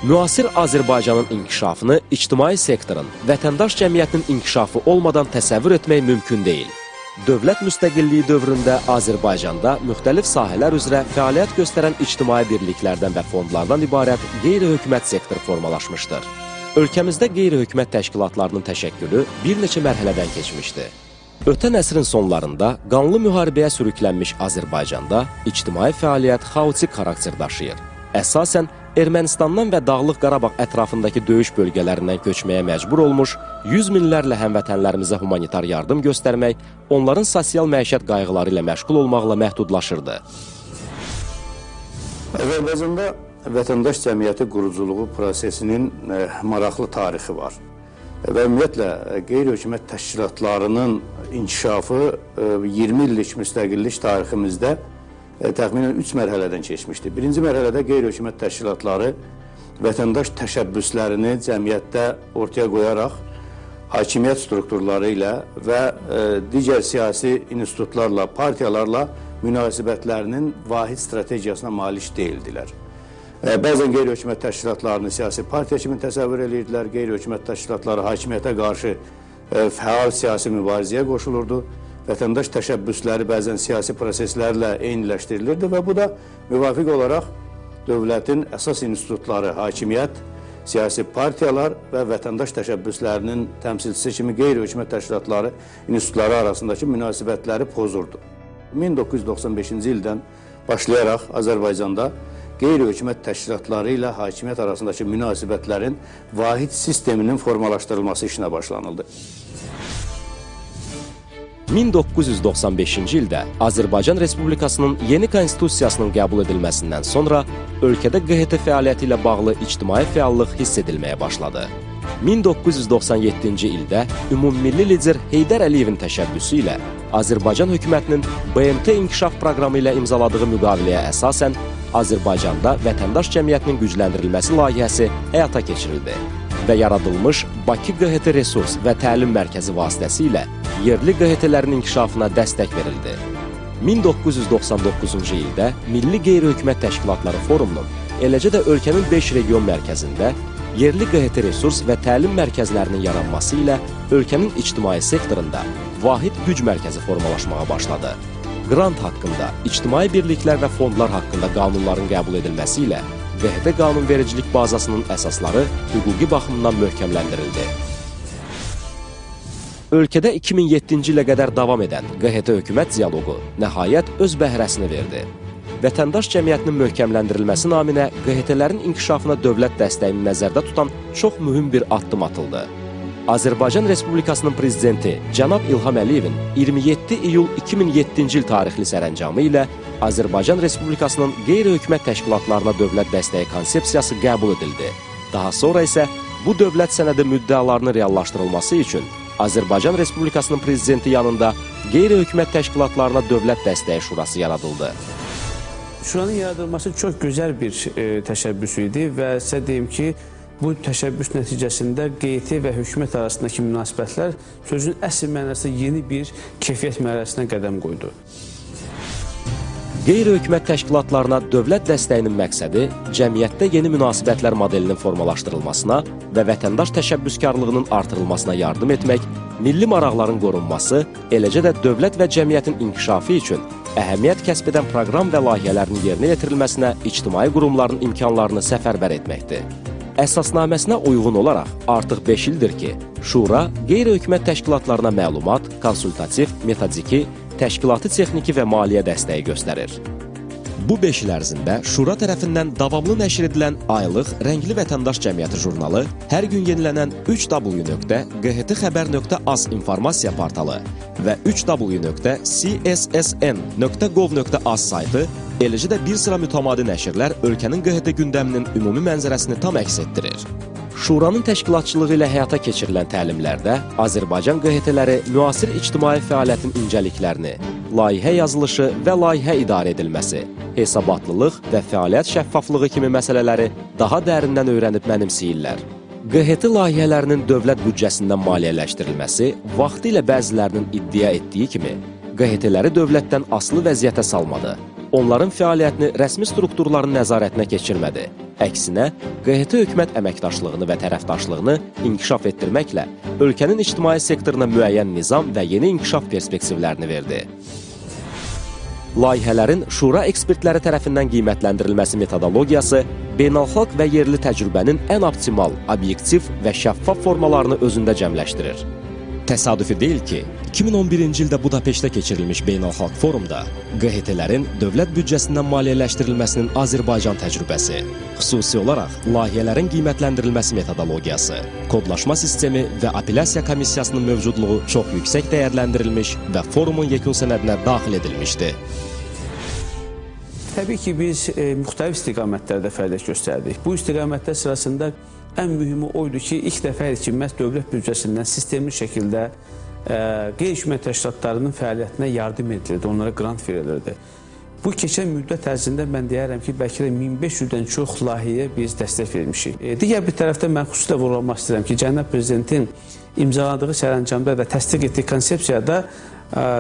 Müasir Azərbaycanın inkişafını ictimai sektorun, vətəndaş cəmiyyətinin inkişafı olmadan təsəvvür etmək mümkün deyil. Dövlət müstəqilliyi dövründə Azərbaycanda müxtəlif sahələr üzrə fəaliyyət göstərən ictimai birliklərdən və fondlardan ibarət qeyri-hökumət sektor formalaşmışdır. Ölkəmizdə qeyri-hökumət təşkilatlarının təşəkkülü bir neçə mərhələdən keçmişdi. Ötən əsrin sonlarında qanlı müharibəyə sürüklənmiş Azərbaycanda ictimai fəaliyyət xaotik xarakter daşıyır. Əsasən, Ermənistandan və Dağlıq Qarabağ ətrafındakı döyüş bölgələrindən köçməyə məcbur olmuş, 100 minlərlə həmvətənlərimizə humanitar yardım göstərmək, onların sosial məişət qayğıları ilə məşğul olmaqla məhdudlaşırdı. Azərbaycanda vətəndaş cəmiyyəti quruculuğu prosesinin maraqlı tarixi var. Və ümumiyyətlə, qeyri-hökumət təşkilatlarının inkişafı 20 illik müstəqillik tariximizdə təxminən 3 mərhələdən keçmişdir. Birinci mərhələdə qeyri-hökumət təşkilatları vətəndaş təşəbbüslərini cəmiyyətdə ortaya qoyaraq hakimiyyət strukturları ilə və digər siyasi institutlarla, partiyalarla münasibətlərinin vahid strategiyasına malik deyildilər. Bəzən qeyri-hökumət təşkilatlarını siyasi partiya kimi təsəvvür edirdilər, qeyri-hökumət təşkilatları hakimiyyətə qarşı fəal siyasi mübarizəyə qoşulurdu. Vətəndaş təşəbbüsləri bəzən siyasi proseslərlə eyniləşdirilirdi və bu da müvafiq olaraq dövlətin əsas institutları, hakimiyyət, siyasi partiyalar və vətəndaş təşəbbüslərinin təmsilçisi kimi qeyri-hökumət təşkilatları institutları arasındakı münasibətləri pozurdu. 1995-ci ildən başlayaraq Azərbaycanda qeyri-hökumət təşkilatları ilə hakimiyyət arasındakı münasibətlərin vahid sisteminin formalaşdırılması işinə başlanıldı. 1995-ci ildə Azərbaycan Respublikasının yeni konstitusiyasının qəbul edilməsindən sonra ölkədə QHT fəaliyyəti ilə bağlı ictimai fəallıq hiss edilməyə başladı. 1997-ci ildə ümummilli lider Heydər Əliyevin təşəbbüsü ilə Azərbaycan hökumətinin BMT inkişaf proqramı ilə imzaladığı müqaviləyə əsasən Azərbaycanda vətəndaş cəmiyyətinin gücləndirilməsi layihəsi həyata keçirildi və yaradılmış Bakı QHT Resurs və Təlim Mərkəzi vasitəsilə yerli QHT-lərin inkişafına dəstək verildi. 1999-cu ildə Milli Qeyri-Hökumət Təşkilatları Forumunun, eləcə də ölkənin 5 region mərkəzində yerli QHT Resurs və Təlim Mərkəzlərinin yaranması ilə ölkənin ictimai sektorunda vahid güc mərkəzi formalaşmağa başladı. Qrant haqqında, ictimai birliklər və fondlar haqqında qanunların qəbul edilməsi ilə QHT qanunvericilik bazasının əsasları hüquqi baxımdan möhkəmləndirildi. Ölkədə 2007-ci ilə qədər davam edən QHT hökumət dialoqu nəhayət öz bəhrəsini verdi. Vətəndaş cəmiyyətinin möhkəmləndirilməsi naminə QHT-lərin inkişafına dövlət dəstəyini nəzərdə tutan çox mühüm bir addım atıldı. Azərbaycan Respublikasının prezidenti cənab İlham Əliyevin 27 iyul 2007-ci il tarixli sərəncamı ilə Azərbaycan Respublikasının qeyri-hökumət təşkilatlarına dövlət dəstəyi konsepsiyası qəbul edildi. Daha sonra isə bu dövlət sənədi müddəalarının reallaşdırılması üçün Azərbaycan Respublikasının prezidenti yanında qeyri-hökumət təşkilatlarına dövlət dəstəyi şurası yaradıldı. Şuranın yaradılması çox gözəl bir təşəbbüs idi və sizə deyim ki, bu təşəbbüs nəticəsində QHT və hökumət arasındakı münasibətlər sözün əsl mənasında yeni bir keyfiyyət mərhələsinə qədəm qoydu. Qeyri-hökumət təşkilatlarına dövlət dəstəyinin məqsədi cəmiyyətdə yeni münasibətlər modelinin formalaşdırılmasına və vətəndaş təşəbbüskarlığının artırılmasına yardım etmək, milli maraqların qorunması, eləcə də dövlət və cəmiyyətin inkişafı üçün əhəmiyyət kəsb edən proqram və layihələrin yerinə yetirilməsinə ictimai qurumların imkanlarını səfərbər etməkdir. Əsasnaməsinə uyğun olaraq artıq 5 ildir ki, Şura qeyri-hökumət təşkilatlarına məlumat, konsultativ, metodiki, təşkilati texniki və maliyyə dəstəyi göstərir. Bu 5 il ərzində Şura tərəfindən davamlı nəşr edilən aylıq Rəngli Vətəndaş Cəmiyyəti jurnalı, hər gün yenilənən 3w.qhtxəbər.az informasiya portalı və 3w.cssn.gov.az saytı, eləcə də bir sıra mütəmadi nəşrlər ölkənin QHT gündəminin ümumi mənzərəsini tam əks etdirir. Şuranın təşkilatçılığı ilə həyata keçirilən təlimlərdə Azərbaycan QHT-ləri müasir ictimai fəaliyyətin incəliklərini, layihə yazılışı və layihə idarə edilməsi, hesabatlılıq və fəaliyyət şəffaflığı kimi məsələləri daha dərindən öyrənib mənimsəyirlər. QHT layihələrinin dövlət büdcəsindən maliyyələşdirilməsi vaxtilə bəzilərinin iddia etdiyi kimi QHT-ləri dövlətdən asılı vəziyyətə salmadı. Onların fəaliyyətini rəsmi strukturların nəzarətinə keçirmədi. Əksinə, QHT hökumət əməkdaşlığını və tərəfdaşlığını inkişaf etdirməklə ölkənin ictimai sektoruna müəyyən nizam və yeni inkişaf perspektivlərini verdi. Layihələrin şura ekspertləri tərəfindən qiymətləndirilməsi metodologiyası beynəlxalq və yerli təcrübənin ən optimal, obyektiv və şəffaf formalarını özündə cəmləşdirir. Təsadüfi deyil ki, 2011-ci ildə Budapeştdə keçirilmiş beynəlxalq forumda QHT-lərin dövlət büdcəsindən maliyyələşdirilməsinin Azərbaycan təcrübəsi, xüsusi olaraq layihələrin qiymətləndirilməsi metodologiyası, kodlaşma sistemi və apellyasiya komissiyasının mövcudluğu çox yüksək dəyərləndirilmiş və forumun yekun sənədinə daxil edilmişdi. Təbii ki, biz müxtəlif istiqamətlərdə fəaliyyət göstərdik. Bu istiqamətlər sırasında ən mühümü oydu ki, ilk dəfə idi ki, məhz dövlət büdcəsindən sistemli şəkildə qeyri-hökumət təşkilatlarının fəaliyyətinə yardım edilirdi, onlara qrant verilirdi. Bu keçən müddət ərzində mən deyərəm ki, bəlkə də 1500-dən çox layihəyə biz dəstək vermişik. Digər bir tərəfdən mən xüsusilə vurğulamaq istəyirəm ki, Cənab Prezidentin imzaladığı sərəncamda və təsdiq etdiyi konsepsiyada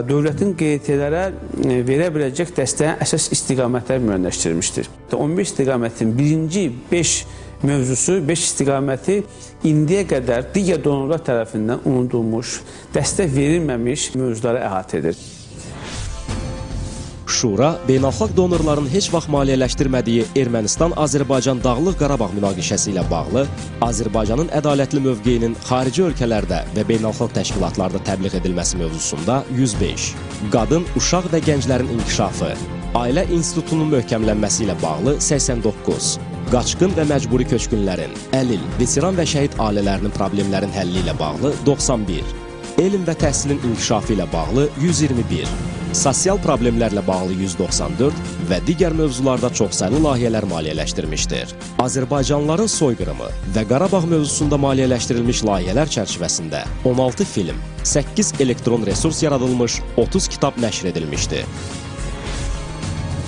dövlətin QHT-lərə verə biləcək dəstəyin əsas istiqamətləri müəyyənləşdirilmişdir. 15 istiqamətin birinci 5 mövzusu, 5 istiqaməti indiyə qədər digər donorlar tərəfindən unudulmuş, dəstək verilməmiş mövzuları əhatə edir. Şura, beynəlxalq donorların heç vaxt maliyyələşdirmədiyi Ermənistan-Azərbaycan Dağlıq Qarabağ münaqişəsi ilə bağlı Azərbaycanın ədalətli mövqeyinin xarici ölkələrdə və beynəlxalq təşkilatlarda təbliğ edilməsi mövzusunda 105, qadın, uşaq və gənclərin inkişafı, ailə institutunun möhkəmlənməsi ilə bağlı 89, qaçqın və məcburi köçkünlərin, əlil, veteran və şəhid ailələrinin problemlərin həlli ilə bağlı 91, elm və təhsilin inkişafı ilə bağlı 121, sosial problemlərlə bağlı 194 və digər mövzularda çoxsaylı layihələr maliyyələşdirmişdir. Azərbaycanlıların soyqırımı və Qarabağ mövzusunda maliyyələşdirilmiş layihələr çərçivəsində 16 film, 8 elektron resurs yaradılmış, 30 kitab nəşr edilmişdir.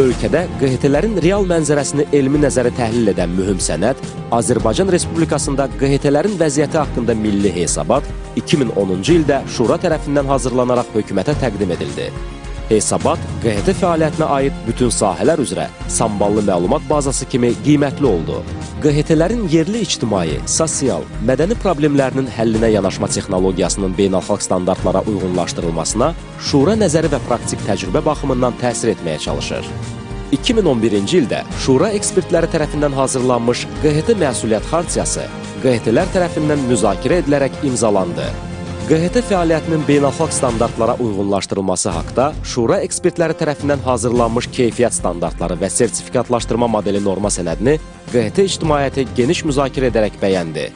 Ölkədə QHT-lərin real mənzərəsini elmi nəzərə təhlil edən mühüm sənəd Azərbaycan Respublikasında QHT-lərin vəziyyəti haqqında milli hesabat 2010-cu ildə Şura tərəfindən hazırlanaraq hökumətə təqdim edildi. Hesabat QHT fəaliyyətinə aid bütün sahələr üzrə samballı məlumat bazası kimi qiymətli oldu. QHT-lərin yerli ictimai, sosial, mədəni problemlərinin həllinə yanaşma texnologiyasının beynəlxalq standartlara uyğunlaşdırılmasına Şura nəzəri və praktik təcrübə baxımından təsir etməyə çalışır. 2011-ci ildə Şura ekspertləri tərəfindən hazırlanmış QHT məsuliyyət xartiyası QHT-lər tərəfindən müzakirə edilərək imzalandı. QHT fəaliyyətinin beynəlxalq standartlara uyğunlaşdırılması haqda Şura ekspertləri tərəfindən hazırlanmış keyfiyyət standartları və sertifikatlaşdırma modeli norma sənədini QHT ictimaiyyəti geniş müzakirə edərək bəyəndi.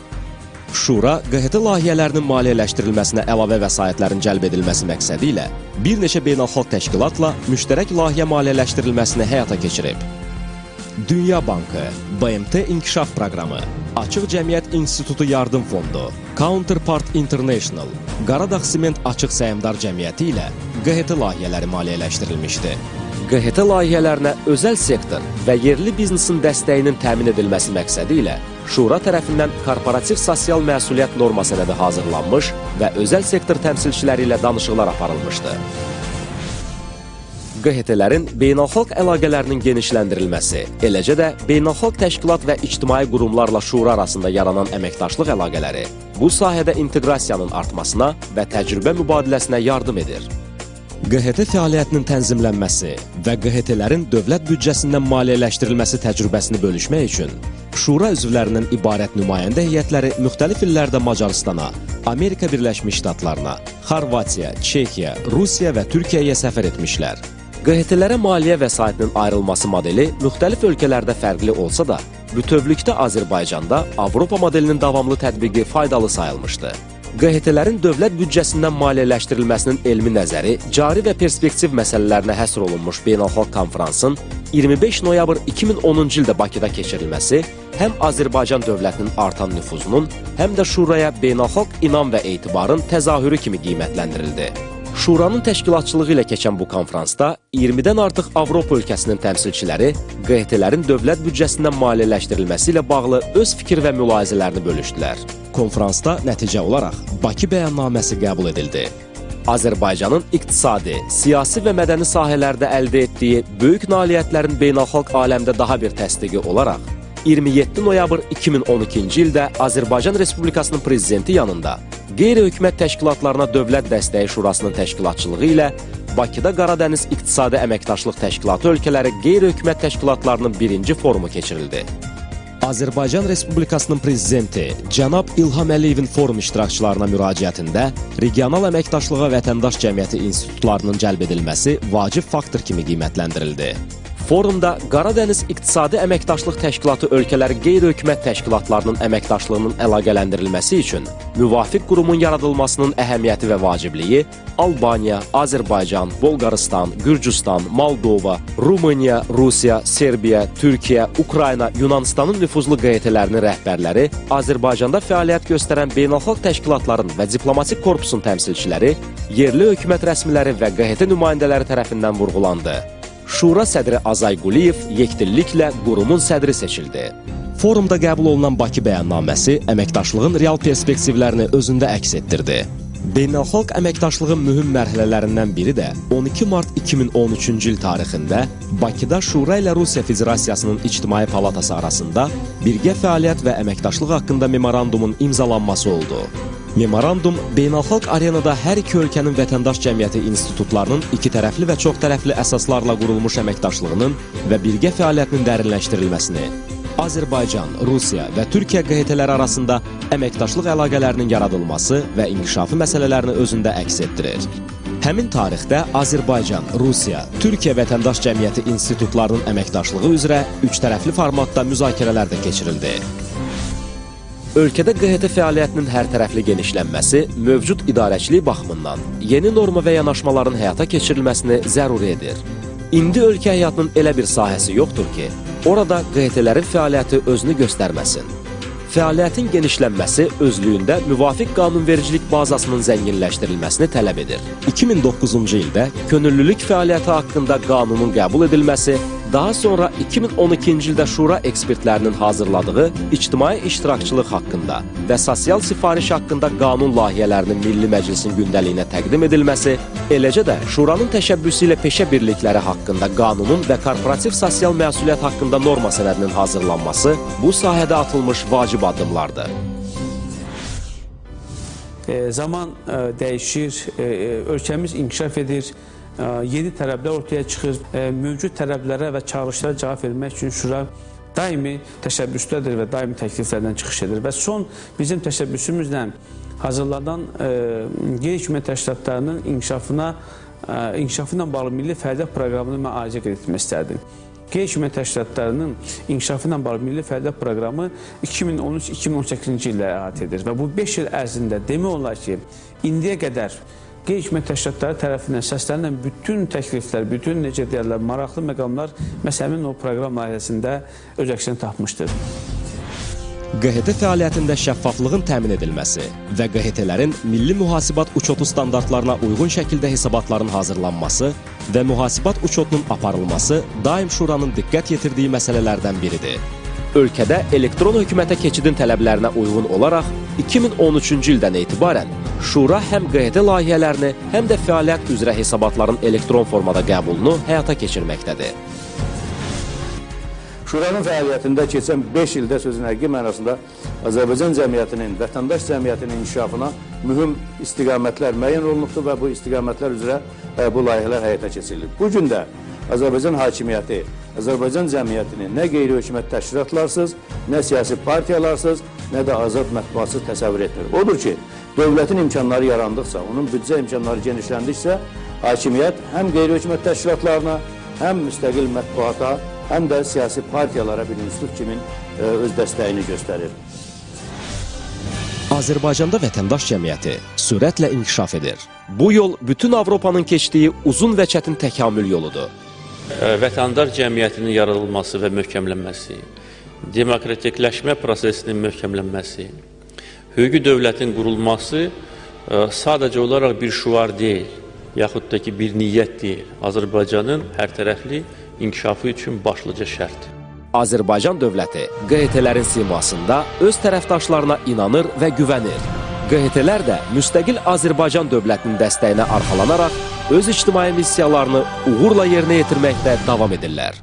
Şura, QHT layihələrinin maliyyələşdirilməsinə əlavə vəsaitlərin cəlb edilməsi məqsədi ilə bir neçə beynəlxalq təşkilatla müştərək layihə maliyyələşdirilməsini həyata keçirib. Dünya Bankı, BMT İnkişaf Proqramı, Açıq Cəmiyyət İnstitutu Yardım Fondu, Counterpart International, Qaradağ Sement Açıq Səhmdar Cəmiyyəti ilə QHT layihələri maliyyələşdirilmişdi. QHT layihələrinə özəl sektor və yerli biznesin dəstəyinin təmin edilməsi məqsədi ilə Şura tərəfindən korporativ sosial məsuliyyət norma sənədi hazırlanmış və özəl sektor təmsilçiləri ilə danışıqlar aparılmışdı. QHT-lərin beynəlxalq əlaqələrinin genişləndirilməsi, eləcə də beynəlxalq təşkilat və ictimai qurumlarla Şura arasında yaranan əməkdaşlıq əlaqələri bu sahədə inteqrasiyanın artmasına və təcrübə mübadiləsinə yardım edir. QHT fəaliyyətinin tənzimlənməsi və QHT-lərin dövlət büdcəsindən maliyyələşdirilməsi təcrübəsini bölüşmək üçün Şura üzvlərindən ibarət nümayəndə heyətləri müxtəlif illərdə Macaristana, Amerika Birləşmiş Ştatlarına, Xorvatiya, Çekiya, Rusiya və Türkiyəyə səfər etmişlər. QHT-lərə maliyyə vəsaitinin ayrılması modeli müxtəlif ölkələrdə fərqli olsa da, bütövlükdə Azərbaycanda Avropa modelinin davamlı tətbiqi faydalı sayılmışdı. QHT-lərin dövlət büdcəsindən maliyyələşdirilməsinin elmi nəzəri, cari və perspektiv məsələlərinə həsr olunmuş beynəlxalq konferansın 25 noyabr 2010-cu ildə Bakıda keçirilməsi həm Azərbaycan dövlətinin artan nüfuzunun, həm də Şuraya beynəlxalq inam və etibarın təzahürü kimi qiymətləndirildi. Şuranın təşkilatçılığı ilə keçən bu konferansda 20-dən artıq Avropa ölkəsinin təmsilçiləri QHT-lərin dövlət büdcəsindən maliyyələşdirilməsi ilə bağlı öz fikir və mülahizələrini bölüşdülər. Konferansda nəticə olaraq Bakı bəyannaməsi qəbul edildi. Azərbaycanın iqtisadi, siyasi və mədəni sahələrdə əldə etdiyi böyük nailiyyətlərin beynəlxalq aləmdə daha bir təsdiqi olaraq 27 noyabr 2012-ci ildə Azərbaycan Respublikasının prezidenti yanında qeyri-hökumət təşkilatlarına Dövlət Dəstəyi Şurasının təşkilatçılığı ilə Bakıda Qaradəniz İqtisadi Əməkdaşlıq Təşkilatı ölkələri qeyri-hökumət təşkilatlarının birinci forumu keçirildi. Azərbaycan Respublikasının prezidenti cənab İlham Əliyevin forum iştirakçılarına müraciətində regional əməkdaşlığa vətəndaş cəmiyyəti institutlarının cəlb edilməsi vacib faktor kimi qiymətləndirildi. Forumda Qaradəniz İqtisadi Əməkdaşlıq Təşkilatı ölkələri qeyri-hökumət təşkilatlarının əməkdaşlığının əlaqələndirilməsi üçün müvafiq qurumun yaradılmasının əhəmiyyəti və vacibliyi Albaniya, Azərbaycan, Bolqarıstan, Gürcüstan, Moldova, Rumıniya, Rusiya, Serbiya, Türkiyə, Ukrayna, Yunanistanın nüfuzlu QHT-lərinin rəhbərləri, Azərbaycanda fəaliyyət göstərən beynəlxalq təşkilatların və diplomatik korpusun təmsilçiləri, yerli hökumət rəsmiləri və QHT nümayəndələri tərəfindən vurğulandı. Şura sədri Azay Quliyev yekdilliklə qurumun sədri seçildi. Forumda qəbul olunan Bakı bəyannaməsi əməkdaşlığın real perspektivlərini özündə əks etdirdi. Beynəlxalq əməkdaşlığın mühüm mərhələlərindən biri də 12 mart 2013-cü il tarixində Bakıda Şura ilə Rusiya Federasiyasının İctimai Palatası arasında birgə fəaliyyət və əməkdaşlıq haqqında memorandumun imzalanması oldu. Memorandum beynəlxalq arenada hər iki ölkənin vətəndaş cəmiyyəti institutlarının iki tərəfli və çox tərəfli əsaslarla qurulmuş əməkdaşlığının və birgə fəaliyyətinin dərinləşdirilməsini, Azərbaycan, Rusiya və Türkiyə QHT-ləri arasında əməkdaşlıq əlaqələrinin yaradılması və inkişafı məsələlərini özündə əks etdirir. Həmin tarixdə Azərbaycan, Rusiya, Türkiyə vətəndaş cəmiyyəti institutlarının əməkdaşlığı üzrə üç tərəfli formatda müzakirələr də keçirildi. Ölkədə QHT fəaliyyətinin hər tərəfli genişlənməsi mövcud idarəçilik baxımından yeni norma və yanaşmaların həyata keçirilməsini zəruri edir. İndi ölkə həyatının elə bir sahəsi yoxdur ki, orada QHT-lərin fəaliyyəti özünü göstərməsin. Fəaliyyətin genişlənməsi özlüyündə müvafiq qanunvericilik bazasının zənginləşdirilməsini tələb edir. 2009-cu ildə könüllülük fəaliyyəti haqqında qanunun qəbul edilməsi, daha sonra 2012-ci ildə Şura ekspertlərinin hazırladığı ictimai iştirakçılıq haqqında və sosial sifariş haqqında qanun layihələrinin Milli Məclisin gündəliyinə təqdim edilməsi, eləcə də Şuranın təşəbbüsü ilə peşə birlikləri haqqında qanunun və korporativ sosial məsuliyyət haqqında norma sənədinin hazırlanması bu sahədə atılmış vacib addımlardır. Zaman dəyişir, ölkəmiz inkişaf edir, yeni tələblər ortaya çıxır, mövcud tələblərə və çağırışlara cavab vermək üçün Şura daimi təşəbbüslədir və daimi təkliflərdən çıxış edir. Və son bizim təşəbbüsümüzlə hazırlanan qeyri-hökumət təşkilatlarının inkişafı ilə bağlı milli fəaliyyət proqramını mən ayrıca qeyd etmək istərdim. Qeyri-hökumət təşkilatlarının inkişafı ilə bağlı milli fəaliyyət proqramı 2013-2018-ci illə əhatə edir və bu 5 il ərzində demək olar ki, indiyə qədər qeyri-hökumət təşkilatları tərəfindən səslənilən bütün təkliflər, bütün necə deyərlər, maraqlı məqamlar məhz həmin o proqram layihəsində öz əksini tapmışdır. QHT fəaliyyətində şəffaflığın təmin edilməsi və QHT-lərin milli mühasibat uçotu standartlarına uyğun şəkildə hesabatların hazırlanması və mühasibat uçotunun aparılması daim Şuranın diqqət yetirdiyi məsələlərdən biridir. Ölkədə elektron hökumətə keçidin tələblərinə uyğun olaraq 2013-cü ildən etibarən Şura həm QHT layihələrini, həm də fəaliyyət üzrə hesabatların elektron formada qəbulunu həyata keçirməkdədir. Şuranın fəaliyyətində keçən 5 ildə sözün həqiqi mənasında Azərbaycan cəmiyyətinin, vətəndaş cəmiyyətinin inkişafına mühüm istiqamətlər müəyyən olunubdur və bu istiqamətlər üzrə bu layihələr həyata keçirilir. Bu gün də Azərbaycan hakimiyyəti, Azərbaycan cəmiyyətini nə qeyri-hökumət təşkilatlarsız, nə siyasi partiyalarsız, nə də azad mətbuatsız təsəvvür etmir. Odur ki, dövlətin imkanları yarandıqca, onun büdcə imkanları genişləndikcə, hakimiyyət həm qeyri-hökumət təşkilatlarına, həm müstəqil mətbuata, həm də siyasi partiyalara bir institut kimi öz dəstəyini göstərir. Azərbaycanda vətəndaş cəmiyyəti sürətlə inkişaf edir. Bu yol bütün Avropanın keçdiyi uzun və çətin təkamül yoludur. Vətəndaş cəmiyyətinin yaradılması və möhkəmlənməsi, demokratikləşmə prosesinin möhkəmlənməsi, hüquqi dövlətin qurulması sadəcə olaraq bir şüar deyil, yaxud da ki, bir niyyət deyil. Azərbaycanın hər tərəfli inkişafı üçün başlıca şərtdir. Azərbaycan dövləti QHT-lərin simasında öz tərəfdaşlarına inanır və güvənir. QHT-lər də müstəqil Azərbaycan dövlətinin dəstəyinə arxalanaraq öz ictimai missiyalarını uğurla yerinə yetirməkdə davam edirlər.